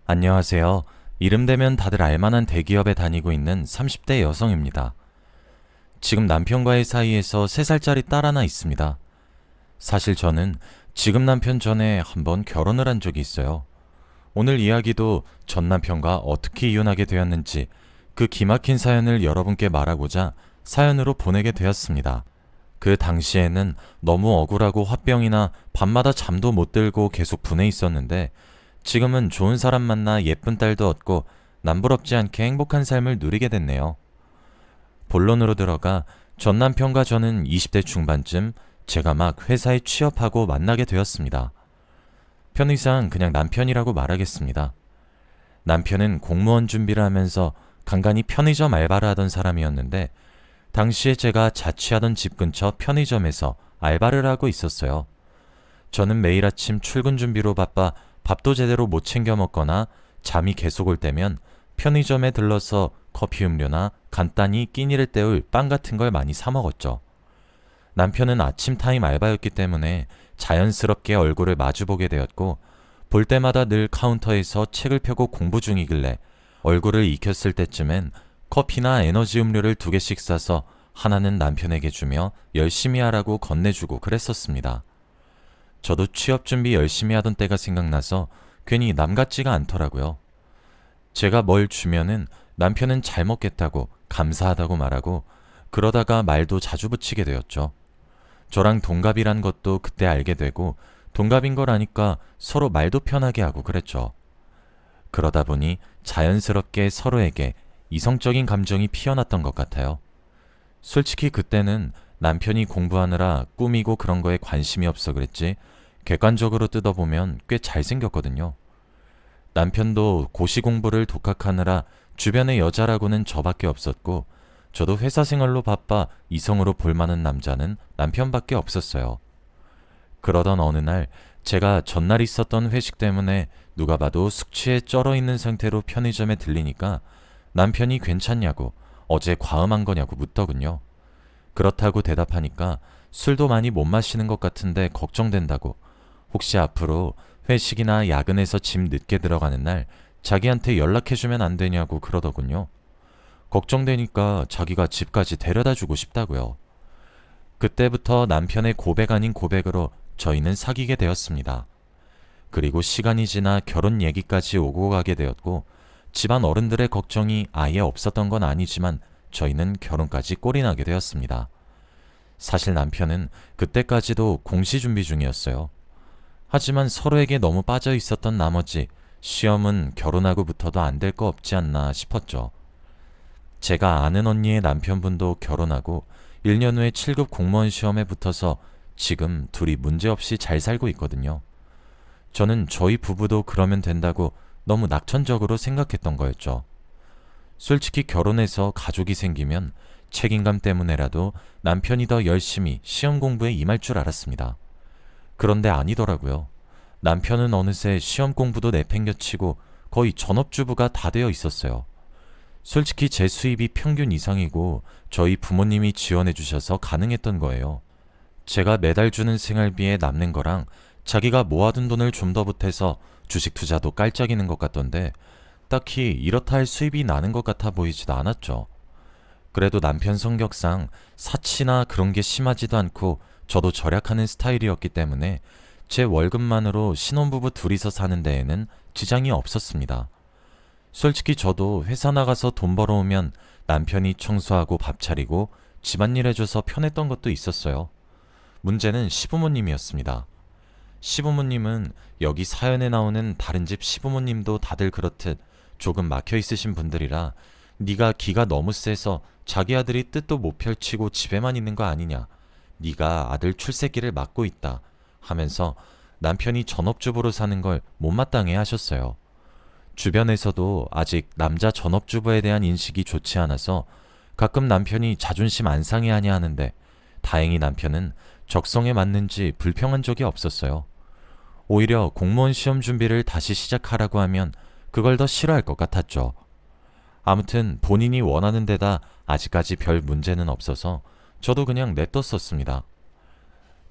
안녕하세요. 이름 되면 다들 알만한 대기업에 다니고 있는 30대 여성입니다. 지금 남편과의 사이에서 3살짜리 딸 하나 있습니다. 사실 저는 지금 남편 전에 한번 결혼을 한 적이 있어요. 오늘 이야기도 전 남편과 어떻게 이혼하게 되었는지 그 기막힌 사연을 여러분께 말하고자 사연으로 보내게 되었습니다. 그 당시에는 너무 억울하고 화병이나 밤마다 잠도 못 들고 계속 분해 있었는데 지금은 좋은 사람 만나 예쁜 딸도 얻고 남부럽지 않게 행복한 삶을 누리게 됐네요. 본론으로 들어가 전 남편과 저는 20대 중반쯤 제가 막 회사에 취업하고 만나게 되었습니다. 편의상 그냥 남편이라고 말하겠습니다. 남편은 공무원 준비를 하면서 간간히 편의점 알바를 하던 사람이었는데 당시에 제가 자취하던 집 근처 편의점에서 알바를 하고 있었어요. 저는 매일 아침 출근 준비로 바빠 밥도 제대로 못 챙겨 먹거나 잠이 계속 올 때면 편의점에 들러서 커피 음료나 간단히 끼니를 때울 빵 같은 걸 많이 사 먹었죠. 남편은 아침 타임 알바였기 때문에 자연스럽게 얼굴을 마주보게 되었고 볼 때마다 늘 카운터에서 책을 펴고 공부 중이길래 얼굴을 익혔을 때쯤엔 커피나 에너지 음료를 2개씩 싸서 하나는 남편에게 주며 열심히 하라고 건네주고 그랬었습니다. 저도 취업 준비 열심히 하던 때가 생각나서 괜히 남 같지가 않더라고요. 제가 뭘 주면은 남편은 잘 먹겠다고 감사하다고 말하고 그러다가 말도 자주 붙이게 되었죠. 저랑 동갑이란 것도 그때 알게 되고 동갑인 걸 아니까 서로 말도 편하게 하고 그랬죠. 그러다 보니 자연스럽게 서로에게 이성적인 감정이 피어났던 것 같아요. 솔직히 그때는 남편이 공부하느라 꾸미고 그런 거에 관심이 없어 그랬지 객관적으로 뜯어보면 꽤 잘생겼거든요. 남편도 고시 공부를 독학하느라 주변에 여자라고는 저밖에 없었고 저도 회사 생활로 바빠 이성으로 볼만한 남자는 남편밖에 없었어요. 그러던 어느 날 제가 전날 있었던 회식 때문에 누가 봐도 숙취에 쩔어 있는 상태로 편의점에 들리니까 남편이 괜찮냐고 어제 과음한 거냐고 묻더군요. 그렇다고 대답하니까 술도 많이 못 마시는 것 같은데 걱정된다고 혹시 앞으로 회식이나 야근해서 집 늦게 들어가는 날 자기한테 연락해주면 안 되냐고 그러더군요. 걱정되니까 자기가 집까지 데려다 주고 싶다고요. 그때부터 남편의 고백 아닌 고백으로 저희는 사귀게 되었습니다. 그리고 시간이 지나 결혼 얘기까지 오고 가게 되었고 집안 어른들의 걱정이 아예 없었던 건 아니지만 저희는 결혼까지 꼴이 나게 되었습니다. 사실 남편은 그때까지도 공시 준비 중이었어요. 하지만 서로에게 너무 빠져 있었던 나머지 시험은 결혼하고부터도 안 될 거 없지 않나 싶었죠. 제가 아는 언니의 남편분도 결혼하고 1년 후에 7급 공무원 시험에 붙어서 지금 둘이 문제없이 잘 살고 있거든요. 저는 저희 부부도 그러면 된다고 너무 낙천적으로 생각했던 거였죠. 솔직히 결혼해서 가족이 생기면 책임감 때문에라도 남편이 더 열심히 시험 공부에 임할 줄 알았습니다. 그런데 아니더라고요. 남편은 어느새 시험 공부도 내팽겨치고 거의 전업주부가 다 되어 있었어요. 솔직히 제 수입이 평균 이상이고 저희 부모님이 지원해 주셔서 가능했던 거예요. 제가 매달 주는 생활비에 남는 거랑 자기가 모아둔 돈을 좀 더 보태서 주식 투자도 깔짝이는 것 같던데 딱히 이렇다 할 수입이 나는 것 같아 보이지도 않았죠. 그래도 남편 성격상 사치나 그런 게 심하지도 않고 저도 절약하는 스타일이었기 때문에 제 월급만으로 신혼부부 둘이서 사는 데에는 지장이 없었습니다. 솔직히 저도 회사 나가서 돈 벌어오면 남편이 청소하고 밥 차리고 집안일 해줘서 편했던 것도 있었어요. 문제는 시부모님이었습니다. 시부모님은 여기 사연에 나오는 다른 집 시부모님도 다들 그렇듯 조금 막혀 있으신 분들이라 네가 기가 너무 세서 자기 아들이 뜻도 못 펼치고 집에만 있는 거 아니냐, 네가 아들 출세기를 막고 있다 하면서 남편이 전업주부로 사는 걸 못마땅해 하셨어요. 주변에서도 아직 남자 전업주부에 대한 인식이 좋지 않아서 가끔 남편이 자존심 안 상해하냐 하는데 다행히 남편은 적성에 맞는지 불평한 적이 없었어요. 오히려 공무원 시험 준비를 다시 시작하라고 하면 그걸 더 싫어할 것 같았죠. 아무튼 본인이 원하는 데다 아직까지 별 문제는 없어서 저도 그냥 냅뒀었습니다.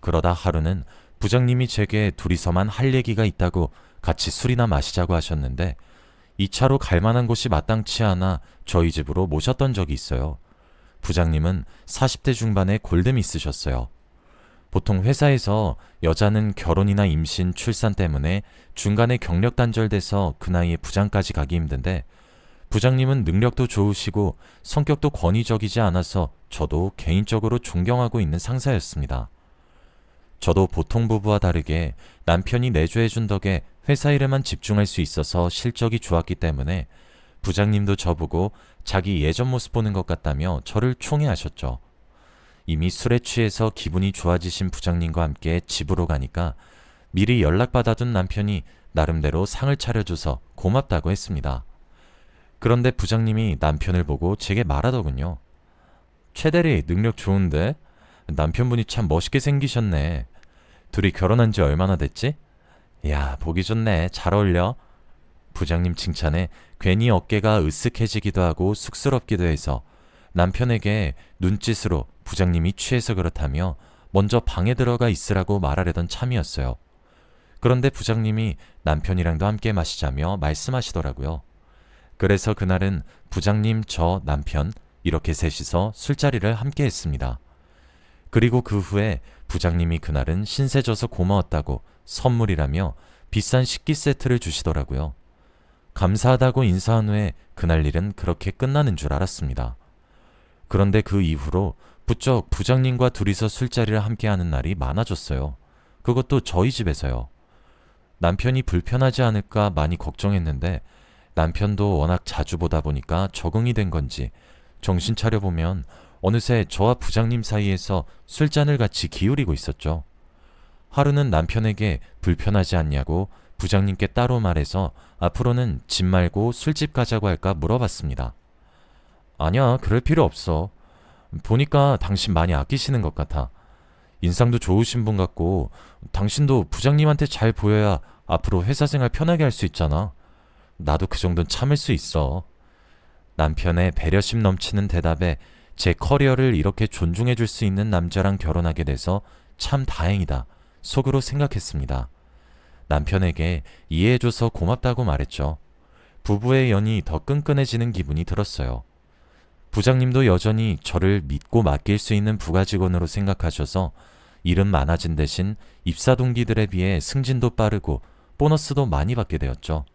그러다 하루는 부장님이 제게 둘이서만 할 얘기가 있다고 같이 술이나 마시자고 하셨는데 2차로 갈 만한 곳이 마땅치 않아 저희 집으로 모셨던 적이 있어요. 부장님은 40대 중반의 골든 있으셨어요. 보통 회사에서 여자는 결혼이나 임신, 출산 때문에 중간에 경력 단절돼서 그 나이에 부장까지 가기 힘든데 부장님은 능력도 좋으시고 성격도 권위적이지 않아서 저도 개인적으로 존경하고 있는 상사였습니다. 저도 보통 부부와 다르게 남편이 내조해준 덕에 회사 일에만 집중할 수 있어서 실적이 좋았기 때문에 부장님도 저보고 자기 예전 모습 보는 것 같다며 저를 총애하셨죠. 이미 술에 취해서 기분이 좋아지신 부장님과 함께 집으로 가니까 미리 연락받아둔 남편이 나름대로 상을 차려줘서 고맙다고 했습니다. 그런데 부장님이 남편을 보고 제게 말하더군요. 최 대리 능력 좋은데? 남편분이 참 멋있게 생기셨네. 둘이 결혼한 지 얼마나 됐지? 야, 보기 좋네. 잘 어울려. 부장님 칭찬에 괜히 어깨가 으쓱해지기도 하고 쑥스럽기도 해서 남편에게 눈짓으로 부장님이 취해서 그렇다며 먼저 방에 들어가 있으라고 말하려던 참이었어요. 그런데 부장님이 남편이랑도 함께 마시자며 말씀하시더라고요. 그래서 그날은 부장님, 저, 남편 이렇게 셋이서 술자리를 함께 했습니다. 그리고 그 후에 부장님이 그날은 신세져서 고마웠다고 선물이라며 비싼 식기 세트를 주시더라고요. 감사하다고 인사한 후에 그날 일은 그렇게 끝나는 줄 알았습니다. 그런데 그 이후로 부쩍 부장님과 둘이서 술자리를 함께 하는 날이 많아졌어요. 그것도 저희 집에서요. 남편이 불편하지 않을까 많이 걱정했는데 남편도 워낙 자주 보다 보니까 적응이 된 건지 정신 차려보면 어느새 저와 부장님 사이에서 술잔을 같이 기울이고 있었죠. 하루는 남편에게 불편하지 않냐고 부장님께 따로 말해서 앞으로는 집 말고 술집 가자고 할까 물어봤습니다. 아니야, 그럴 필요 없어. 보니까 당신 많이 아끼시는 것 같아. 인상도 좋으신 분 같고 당신도 부장님한테 잘 보여야 앞으로 회사 생활 편하게 할 수 있잖아. 나도 그 정도는 참을 수 있어. 남편의 배려심 넘치는 대답에 제 커리어를 이렇게 존중해 줄 수 있는 남자랑 결혼하게 돼서 참 다행이다 속으로 생각했습니다. 남편에게 이해해줘서 고맙다고 말했죠. 부부의 연이 더 끈끈해지는 기분이 들었어요. 부장님도 여전히 저를 믿고 맡길 수 있는 부가 직원으로 생각하셔서 일은 많아진 대신 입사 동기들에 비해 승진도 빠르고 보너스도 많이 받게 되었죠.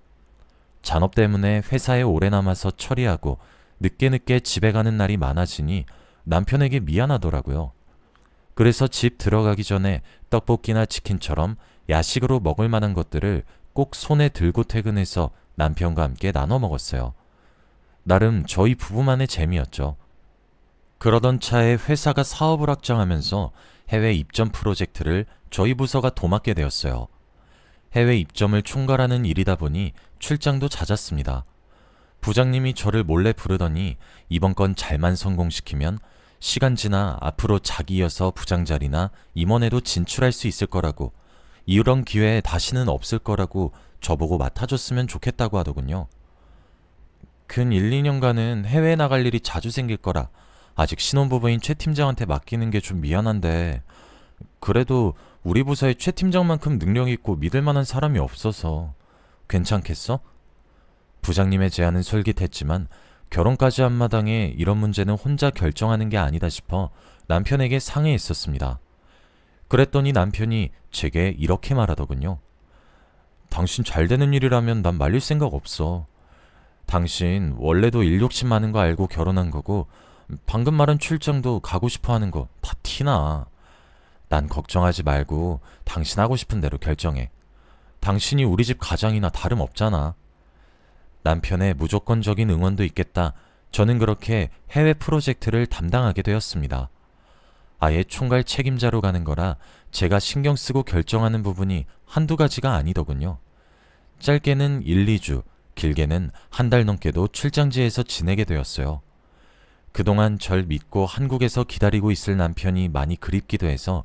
잔업 때문에 회사에 오래 남아서 처리하고 늦게 집에 가는 날이 많아지니 남편에게 미안하더라고요. 그래서 집 들어가기 전에 떡볶이나 치킨처럼 야식으로 먹을 만한 것들을 꼭 손에 들고 퇴근해서 남편과 함께 나눠 먹었어요. 나름 저희 부부만의 재미였죠. 그러던 차에 회사가 사업을 확장하면서 해외 입점 프로젝트를 저희 부서가 도맡게 되었어요. 해외 입점을 총괄하는 일이다 보니 출장도 잦았습니다. 부장님이 저를 몰래 부르더니 이번 건 잘만 성공시키면 시간 지나 앞으로 자기 이어서 부장 자리나 임원에도 진출할 수 있을 거라고, 이런 기회 다시는 없을 거라고 저보고 맡아줬으면 좋겠다고 하더군요. 근 1, 2년간은 해외에 나갈 일이 자주 생길 거라 아직 신혼부부인 최 팀장한테 맡기는 게 좀 미안한데, 그래도 우리 부서에 최 팀장만큼 능력 있고 믿을 만한 사람이 없어서 괜찮겠어? 부장님의 제안은 솔깃했지만 결혼까지 한 마당에 이런 문제는 혼자 결정하는 게 아니다 싶어 남편에게 상의했었습니다. 그랬더니 남편이 제게 이렇게 말하더군요. 당신 잘 되는 일이라면 난 말릴 생각 없어. 당신 원래도 일 욕심 많은 거 알고 결혼한 거고 방금 말한 출장도 가고 싶어 하는 거 다 티나. 난 걱정하지 말고 당신 하고 싶은 대로 결정해. 당신이 우리 집 가장이나 다름없잖아. 남편의 무조건적인 응원도 있겠다. 저는 그렇게 해외 프로젝트를 담당하게 되었습니다. 아예 총괄 책임자로 가는 거라 제가 신경 쓰고 결정하는 부분이 한두 가지가 아니더군요. 짧게는 1, 2주, 길게는 한 달 넘게도 출장지에서 지내게 되었어요. 그동안 절 믿고 한국에서 기다리고 있을 남편이 많이 그립기도 해서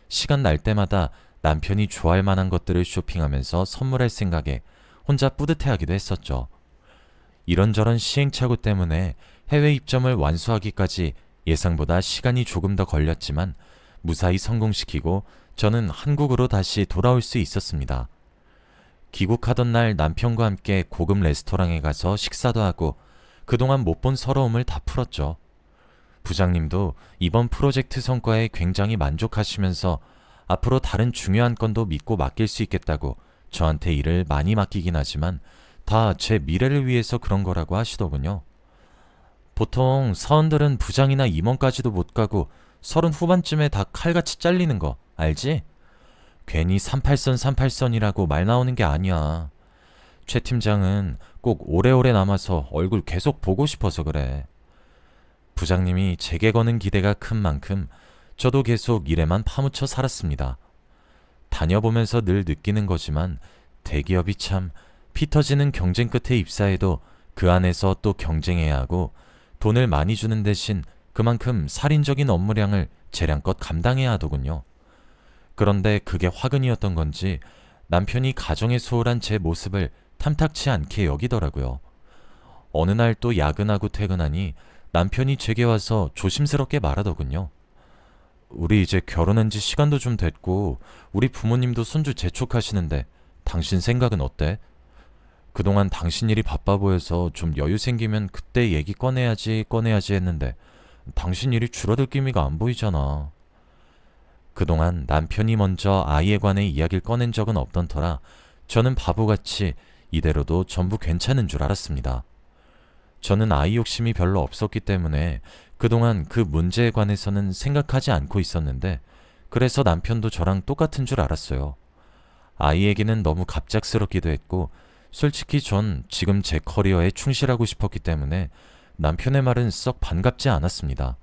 시간 날 때마다 남편이 좋아할 만한 것들을 쇼핑하면서 선물할 생각에 혼자 뿌듯해하기도 했었죠. 이런저런 시행착오 때문에 해외 입점을 완수하기까지 예상보다 시간이 조금 더 걸렸지만 무사히 성공시키고 저는 한국으로 다시 돌아올 수 있었습니다. 귀국하던 날 남편과 함께 고급 레스토랑에 가서 식사도 하고 그동안 못 본 서러움을 다 풀었죠. 부장님도 이번 프로젝트 성과에 굉장히 만족하시면서 앞으로 다른 중요한 건도 믿고 맡길 수 있겠다고 저한테 일을 많이 맡기긴 하지만 다 제 미래를 위해서 그런 거라고 하시더군요. 보통 사원들은 부장이나 임원까지도 못 가고 30 후반쯤에 다 칼같이 잘리는 거 알지? 괜히 38선이라고 말 나오는 게 아니야. 최 팀장은 꼭 오래오래 남아서 얼굴 계속 보고 싶어서 그래. 부장님이 제게 거는 기대가 큰 만큼 저도 계속 일에만 파묻혀 살았습니다. 다녀보면서 늘 느끼는 거지만 대기업이 참 피 터지는 경쟁 끝에 입사해도 그 안에서 또 경쟁해야 하고 돈을 많이 주는 대신 그만큼 살인적인 업무량을 재량껏 감당해야 하더군요. 그런데 그게 화근이었던 건지 남편이 가정에 소홀한 제 모습을 탐탁치 않게 여기더라고요. 어느 날 또 야근하고 퇴근하니 남편이 제게 와서 조심스럽게 말하더군요. 우리 이제 결혼한 지 시간도 좀 됐고 우리 부모님도 손주 재촉하시는데 당신 생각은 어때? 그동안 당신 일이 바빠 보여서 좀 여유 생기면 그때 얘기 꺼내야지 했는데 당신 일이 줄어들 기미가 안 보이잖아. 그동안 남편이 먼저 아이에 관해 이야기를 꺼낸 적은 없던 터라 저는 바보같이 이대로도 전부 괜찮은 줄 알았습니다. 저는 아이 욕심이 별로 없었기 때문에 그동안 그 문제에 관해서는 생각하지 않고 있었는데 그래서 남편도 저랑 똑같은 줄 알았어요. 아이 얘기는 너무 갑작스럽기도 했고 솔직히 전 지금 제 커리어에 충실하고 싶었기 때문에 남편의 말은 썩 반갑지 않았습니다.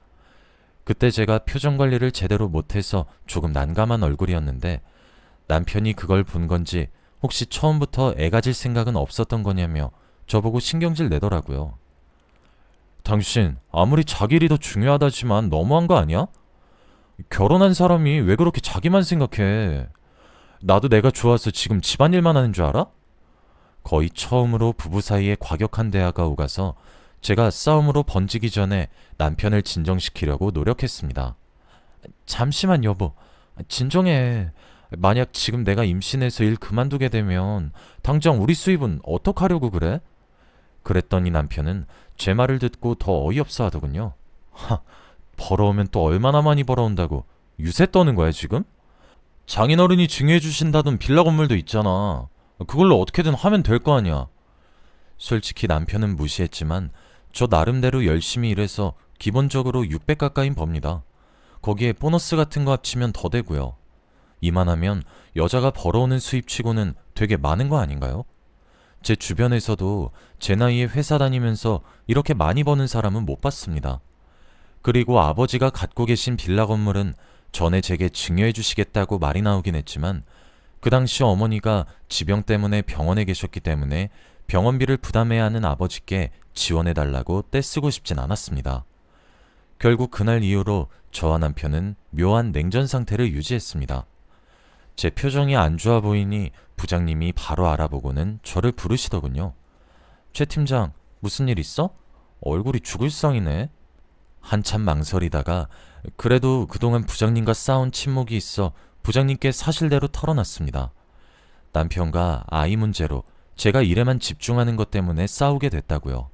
그때 제가 표정 관리를 제대로 못해서 조금 난감한 얼굴이었는데 남편이 그걸 본 건지 혹시 처음부터 애 가질 생각은 없었던 거냐며 저보고 신경질 내더라고요. 당신 아무리 자기 일이 더 중요하다지만 너무한 거 아니야? 결혼한 사람이 왜 그렇게 자기만 생각해? 나도 내가 좋아서 지금 집안일만 하는 줄 알아? 거의 처음으로 부부 사이에 과격한 대화가 오가서 제가 싸움으로 번지기 전에 남편을 진정시키려고 노력했습니다. 잠시만 여보, 진정해. 만약 지금 내가 임신해서 일 그만두게 되면 당장 우리 수입은 어떡하려고 그래? 그랬더니 남편은 제 말을 듣고 더 어이없어 하더군요. 벌어오면 또 얼마나 많이 벌어온다고 유세 떠는 거야 지금? 장인어른이 증여해 주신다던 빌라 건물도 있잖아. 그걸로 어떻게든 하면 될 거 아니야. 솔직히 남편은 무시했지만 저 나름대로 열심히 일해서 기본적으로 600 가까이 법니다. 거기에 보너스 같은 거 합치면 더 되고요. 이만하면 여자가 벌어오는 수입치고는 되게 많은 거 아닌가요? 제 주변에서도 제 나이에 회사 다니면서 이렇게 많이 버는 사람은 못 봤습니다. 그리고 아버지가 갖고 계신 빌라 건물은 전에 제게 증여해 주시겠다고 말이 나오긴 했지만 그 당시 어머니가 지병 때문에 병원에 계셨기 때문에 병원비를 부담해야 하는 아버지께 지원해달라고 떼쓰고 싶진 않았습니다. 결국 그날 이후로 저와 남편은 묘한 냉전 상태를 유지했습니다. 제 표정이 안 좋아 보이니 부장님이 바로 알아보고는 저를 부르시더군요. 최 팀장, 무슨 일 있어? 얼굴이 죽을 상이네. 한참 망설이다가 그래도 그동안 부장님과 싸운 친목이 있어 부장님께 사실대로 털어놨습니다. 남편과 아이 문제로 제가 일에만 집중하는 것 때문에 싸우게 됐다고요.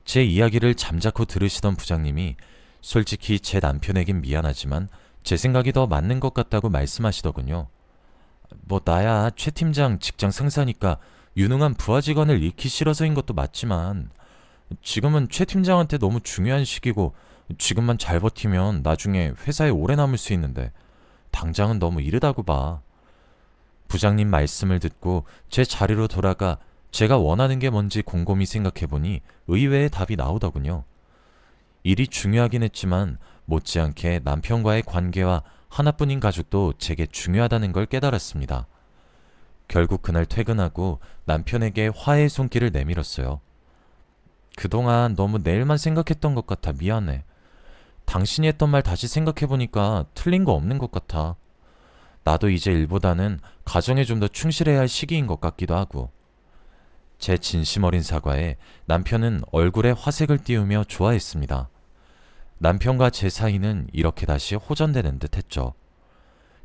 제 이야기를 잠자코 들으시던 부장님이 솔직히 제 남편에겐 미안하지만 제 생각이 더 맞는 것 같다고 말씀하시더군요. 뭐 나야 최 팀장 직장 상사니까 유능한 부하 직원을 잃기 싫어서인 것도 맞지만 지금은 최 팀장한테 너무 중요한 시기고 지금만 잘 버티면 나중에 회사에 오래 남을 수 있는데 당장은 너무 이르다고 봐. 부장님 말씀을 듣고 제 자리로 돌아가 제가 원하는 게 뭔지 곰곰이 생각해보니 의외의 답이 나오더군요. 일이 중요하긴 했지만 못지않게 남편과의 관계와 하나뿐인 가족도 제게 중요하다는 걸 깨달았습니다. 결국 그날 퇴근하고 남편에게 화해의 손길을 내밀었어요. 그동안 너무 내 일만 생각했던 것 같아 미안해. 당신이 했던 말 다시 생각해보니까 틀린 거 없는 것 같아. 나도 이제 일보다는 가정에 좀 더 충실해야 할 시기인 것 같기도 하고. 제 진심 어린 사과에 남편은 얼굴에 화색을 띄우며 좋아했습니다. 남편과 제 사이는 이렇게 다시 호전되는 듯 했죠.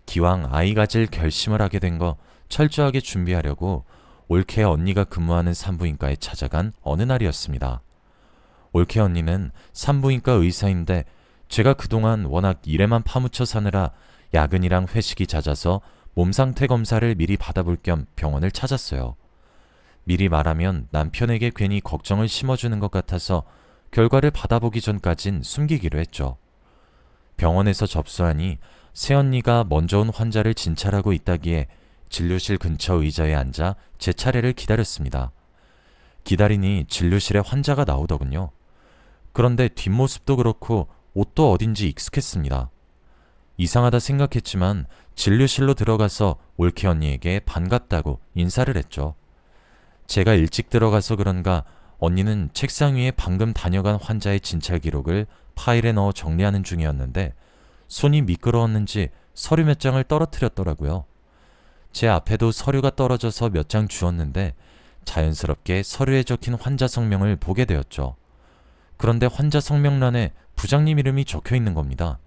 기왕 아이 가질 결심을 하게 된 거 철저하게 준비하려고 올케 언니가 근무하는 산부인과에 찾아간 어느 날이었습니다. 올케 언니는 산부인과 의사인데 제가 그동안 워낙 일에만 파묻혀 사느라 야근이랑 회식이 잦아서 몸 상태 검사를 미리 받아볼 겸 병원을 찾았어요. 미리 말하면 남편에게 괜히 걱정을 심어주는 것 같아서 결과를 받아보기 전까진 숨기기로 했죠. 병원에서 접수하니 새언니가 먼저 온 환자를 진찰하고 있다기에 진료실 근처 의자에 앉아 제 차례를 기다렸습니다. 기다리니 진료실에 환자가 나오더군요. 그런데 뒷모습도 그렇고 옷도 어딘지 익숙했습니다. 이상하다 생각했지만 진료실로 들어가서 올케 언니에게 반갑다고 인사를 했죠. 제가 일찍 들어가서 그런가 언니는 책상 위에 방금 다녀간 환자의 진찰 기록을 파일에 넣어 정리하는 중이었는데 손이 미끄러웠는지 서류 몇 장을 떨어뜨렸더라고요. 제 앞에도 서류가 떨어져서 몇 장 주었는데 자연스럽게 서류에 적힌 환자 성명을 보게 되었죠. 그런데 환자 성명란에 부장님 이름이 적혀 있는 겁니다.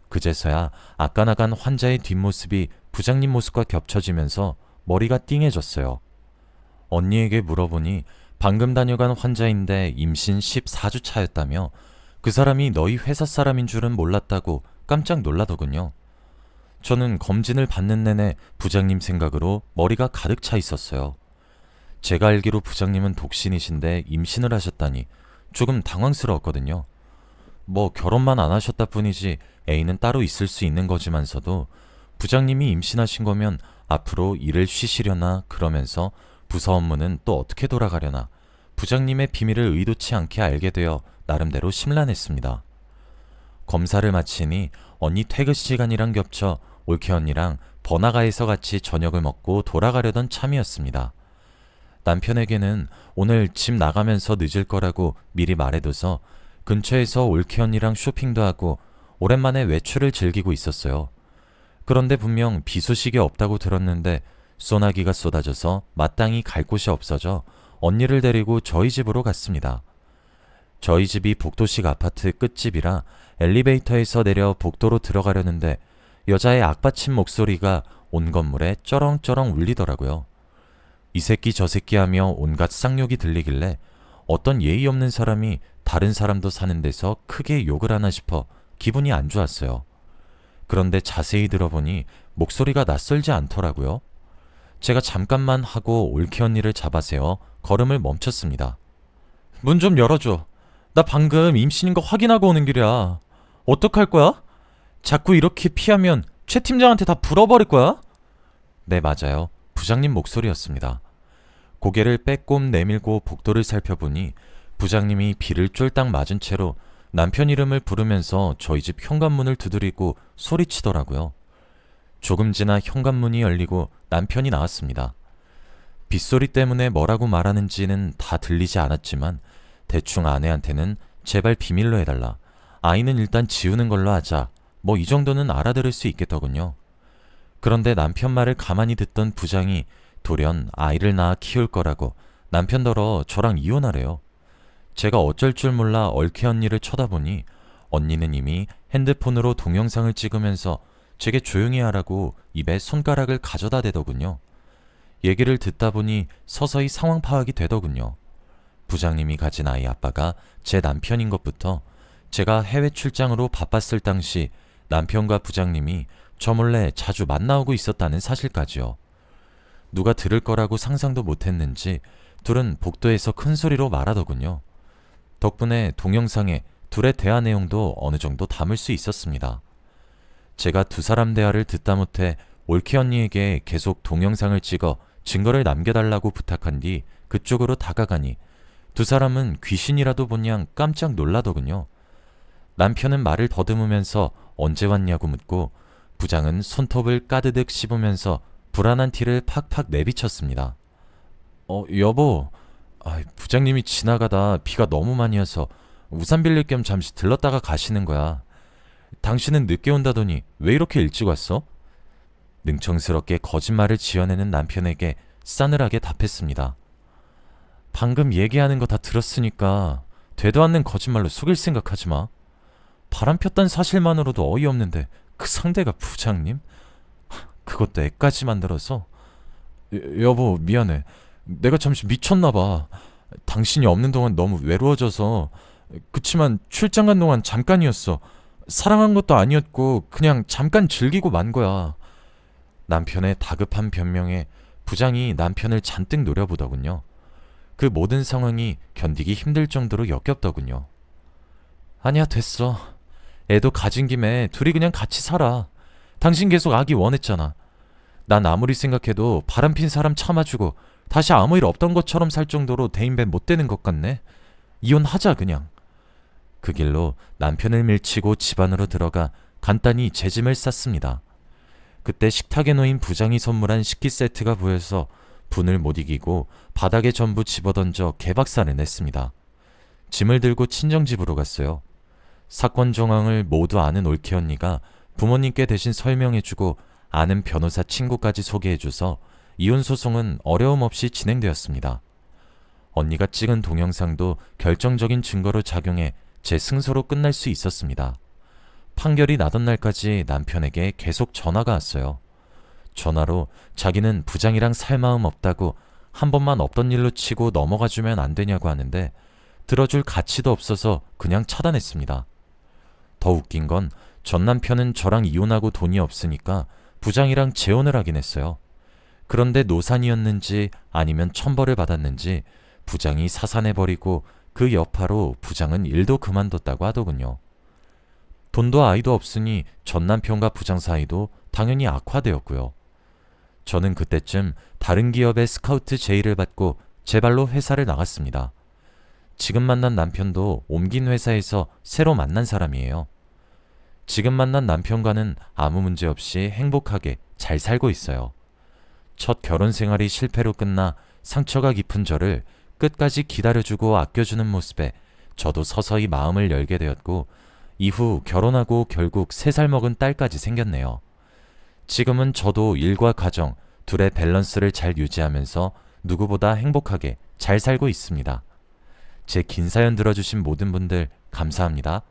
그제서야 아까 나간 환자의 뒷모습이 부장님 모습과 겹쳐지면서 머리가 띵해졌어요. 언니에게 물어보니 방금 다녀간 환자인데 임신 14주 차였다며 그 사람이 너희 회사 사람인 줄은 몰랐다고 깜짝 놀라더군요. 저는 검진을 받는 내내 부장님 생각으로 머리가 가득 차 있었어요. 제가 알기로 부장님은 독신이신데 임신을 하셨다니 조금 당황스러웠거든요. 뭐 결혼만 안 하셨다 뿐이지 애인은 따로 있을 수 있는 거지만서도 부장님이 임신하신 거면 앞으로 일을 쉬시려나 그러면서 부서 업무는 또 어떻게 돌아가려나 부장님의 비밀을 의도치 않게 알게 되어 나름대로 심란했습니다. 검사를 마치니 언니 퇴근 시간이랑 겹쳐 올케 언니랑 번화가에서 같이 저녁을 먹고 돌아가려던 참이었습니다. 남편에게는 오늘 집 나가면서 늦을 거라고 미리 말해둬서 근처에서 올케 언니랑 쇼핑도 하고 오랜만에 외출을 즐기고 있었어요. 그런데 분명 비 소식이 없다고 들었는데 소나기가 쏟아져서 마땅히 갈 곳이 없어져 언니를 데리고 저희 집으로 갔습니다. 저희 집이 복도식 아파트 끝집이라 엘리베이터에서 내려 복도로 들어가려는데 여자의 악받친 목소리가 온 건물에 쩌렁쩌렁 울리더라고요. 이 새끼 저 새끼 하며 온갖 쌍욕이 들리길래 어떤 예의 없는 사람이 다른 사람도 사는 데서 크게 욕을 하나 싶어 기분이 안 좋았어요. 그런데 자세히 들어보니 목소리가 낯설지 않더라고요. 제가 잠깐만 하고 올케 언니를 잡아세워 걸음을 멈췄습니다. 문 좀 열어줘. 나 방금 임신인 거 확인하고 오는 길이야. 어떡할 거야? 자꾸 이렇게 피하면 최 팀장한테 다 불어버릴 거야? 네, 맞아요. 부장님 목소리였습니다. 고개를 빼꼼 내밀고 복도를 살펴보니 부장님이 비를 쫄딱 맞은 채로 남편 이름을 부르면서 저희 집 현관문을 두드리고 소리치더라고요. 조금 지나 현관문이 열리고 남편이 나왔습니다. 빗소리 때문에 뭐라고 말하는지는 다 들리지 않았지만 대충 아내한테는 제발 비밀로 해달라. 아이는 일단 지우는 걸로 하자. 뭐 이 정도는 알아들을 수 있겠더군요. 그런데 남편 말을 가만히 듣던 부장이 돌연 아이를 낳아 키울 거라고 남편더러 저랑 이혼하래요. 제가 어쩔 줄 몰라 올케 언니를 쳐다보니 언니는 이미 핸드폰으로 동영상을 찍으면서 제게 조용히 하라고 입에 손가락을 가져다 대더군요. 얘기를 듣다 보니 서서히 상황 파악이 되더군요. 부장님이 가진 아이 아빠가 제 남편인 것부터 제가 해외 출장으로 바빴을 당시 남편과 부장님이 저 몰래 자주 만나오고 있었다는 사실까지요. 누가 들을 거라고 상상도 못했는지 둘은 복도에서 큰 소리로 말하더군요. 덕분에 동영상에 둘의 대화 내용도 어느 정도 담을 수 있었습니다. 제가 두 사람 대화를 듣다 못해 올케 언니에게 계속 동영상을 찍어 증거를 남겨달라고 부탁한 뒤 그쪽으로 다가가니 두 사람은 귀신이라도 본양 깜짝 놀라더군요. 남편은 말을 더듬으면서 언제 왔냐고 묻고 부장은 손톱을 까드득 씹으면서 불안한 티를 팍팍 내비쳤습니다. 여보, 부장님이 지나가다 비가 너무 많이 와서 우산 빌릴 겸 잠시 들렀다가 가시는 거야. 당신은 늦게 온다더니 왜 이렇게 일찍 왔어? 능청스럽게 거짓말을 지어내는 남편에게 싸늘하게 답했습니다. 방금 얘기하는 거 다 들었으니까 되도 않는 거짓말로 속일 생각하지 마. 바람 폈다는 사실만으로도 어이없는데 그 상대가 부장님? 그것도 애까지 만들어서. 여보, 미안해. 내가 잠시 미쳤나 봐. 당신이 없는 동안 너무 외로워져서. 그치만 출장 간 동안 잠깐이었어. 사랑한 것도 아니었고 그냥 잠깐 즐기고 만 거야. 남편의 다급한 변명에 부장이 남편을 잔뜩 노려보더군요. 그 모든 상황이 견디기 힘들 정도로 역겹더군요. 아니야, 됐어. 애도 가진 김에 둘이 그냥 같이 살아. 당신 계속 아기 원했잖아. 난 아무리 생각해도 바람핀 사람 참아주고 다시 아무 일 없던 것처럼 살 정도로 대인배 못 되는 것 같네. 이혼하자 그냥. 그 길로 남편을 밀치고 집 안으로 들어가 간단히 제 짐을 쌌습니다. 그때 식탁에 놓인 부장이 선물한 식기 세트가 보여서 분을 못 이기고 바닥에 전부 집어던져 개박살을 냈습니다. 짐을 들고 친정집으로 갔어요. 사건 정황을 모두 아는 올케 언니가 부모님께 대신 설명해주고 아는 변호사 친구까지 소개해줘서 이혼 소송은 어려움 없이 진행되었습니다. 언니가 찍은 동영상도 결정적인 증거로 작용해 제 승소로 끝날 수 있었습니다. 판결이 나던 날까지 남편에게 계속 전화가 왔어요. 전화로 자기는 부장이랑 살 마음 없다고 한 번만 없던 일로 치고 넘어가주면 안 되냐고 하는데 들어줄 가치도 없어서 그냥 차단했습니다. 더 웃긴 건 전 남편은 저랑 이혼하고 돈이 없으니까 부장이랑 재혼을 하긴 했어요. 그런데 노산이었는지 아니면 천벌을 받았는지 부장이 사산해버리고 그 여파로 부장은 일도 그만뒀다고 하더군요. 돈도 아이도 없으니 전 남편과 부장 사이도 당연히 악화되었고요. 저는 그때쯤 다른 기업의 스카우트 제의를 받고 제 발로 회사를 나갔습니다. 지금 만난 남편도 옮긴 회사에서 새로 만난 사람이에요. 지금 만난 남편과는 아무 문제 없이 행복하게 잘 살고 있어요. 첫 결혼 생활이 실패로 끝나 상처가 깊은 저를 끝까지 기다려주고 아껴주는 모습에 저도 서서히 마음을 열게 되었고 이후 결혼하고 결국 3살 먹은 딸까지 생겼네요. 지금은 저도 일과 가정 둘의 밸런스를 잘 유지하면서 누구보다 행복하게 잘 살고 있습니다. 제 긴 사연 들어주신 모든 분들 감사합니다.